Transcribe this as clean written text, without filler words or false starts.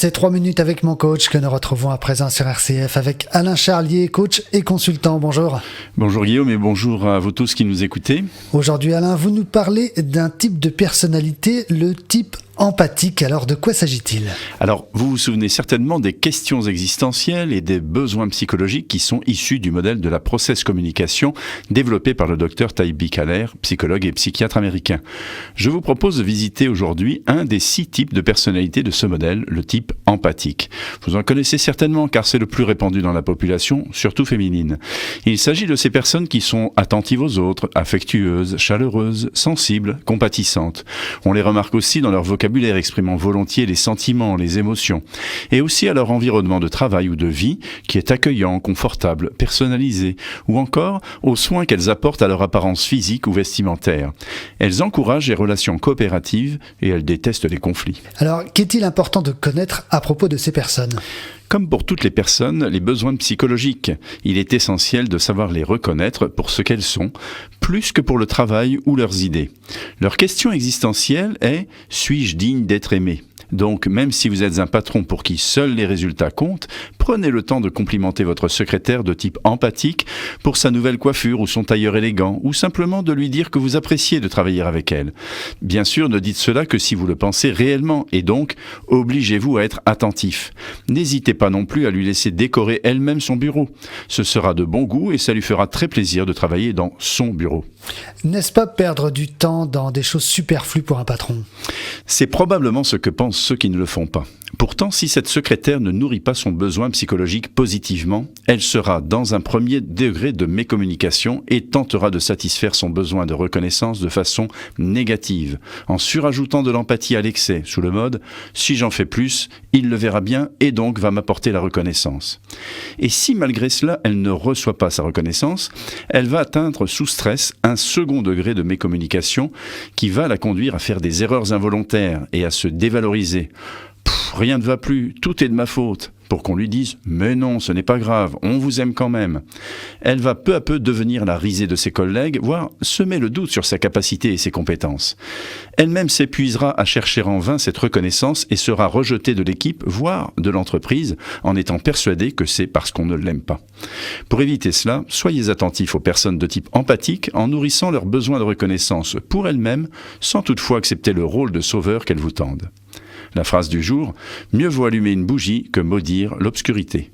C'est 3 minutes avec mon coach que nous retrouvons à présent sur RCF avec Alain Charlier, coach et consultant. Bonjour. Bonjour Guillaume et bonjour à vous tous qui nous écoutez. Aujourd'hui Alain, vous nous parlez d'un type de personnalité, le type empathique. Alors de quoi s'agit-il ? Alors vous vous souvenez certainement des questions existentielles et des besoins psychologiques qui sont issus du modèle de la process communication développé par le docteur Taïb Bikaler, psychologue et psychiatre américain. Je vous propose de visiter aujourd'hui un des 6 types de personnalités de ce modèle, le type empathique. Vous en connaissez certainement car c'est le plus répandu dans la population, surtout féminine. Il s'agit de ces personnes qui sont attentives aux autres, affectueuses, chaleureuses, sensibles, compatissantes. On les remarque aussi dans leur vocabulaire exprimant volontiers les sentiments, les émotions, et aussi à leur environnement de travail ou de vie qui est accueillant, confortable, personnalisé, ou encore aux soins qu'elles apportent à leur apparence physique ou vestimentaire. Elles encouragent les relations coopératives et elles détestent les conflits. Alors, qu'est-il important de connaître à propos de ces personnes ? Comme pour toutes les personnes, les besoins psychologiques, il est essentiel de savoir les reconnaître pour ce qu'elles sont, plus que pour le travail ou leurs idées. Leur question existentielle est « Suis-je digne d'être aimé ?» Donc, même si vous êtes un patron pour qui seuls les résultats comptent, prenez le temps de complimenter votre secrétaire de type empathique pour sa nouvelle coiffure ou son tailleur élégant, ou simplement de lui dire que vous appréciez de travailler avec elle. Bien sûr, ne dites cela que si vous le pensez réellement, et donc, obligez-vous à être attentif. N'hésitez pas non plus à lui laisser décorer elle-même son bureau. Ce sera de bon goût et ça lui fera très plaisir de travailler dans son bureau. N'est-ce pas perdre du temps dans des choses superflues pour un patron ? C'est probablement ce que pensent ceux qui ne le font pas. Pourtant, si cette secrétaire ne nourrit pas son besoin psychologique positivement, elle sera dans un premier degré de mécommunication et tentera de satisfaire son besoin de reconnaissance de façon négative, en surajoutant de l'empathie à l'excès, sous le mode « si j'en fais plus, il le verra bien et donc va m'apporter la reconnaissance ». Et si malgré cela, elle ne reçoit pas sa reconnaissance, elle va atteindre sous stress un second degré de mécommunication qui va la conduire à faire des erreurs involontaires et à se dévaloriser. Rien ne va plus, tout est de ma faute, pour qu'on lui dise « mais non, ce n'est pas grave, on vous aime quand même ». Elle va peu à peu devenir la risée de ses collègues, voire semer le doute sur sa capacité et ses compétences. Elle-même s'épuisera à chercher en vain cette reconnaissance et sera rejetée de l'équipe, voire de l'entreprise, en étant persuadée que c'est parce qu'on ne l'aime pas. Pour éviter cela, soyez attentifs aux personnes de type empathique en nourrissant leurs besoins de reconnaissance pour elles-mêmes, sans toutefois accepter le rôle de sauveur qu'elles vous tendent. La phrase du jour, mieux vaut allumer une bougie que maudire l'obscurité.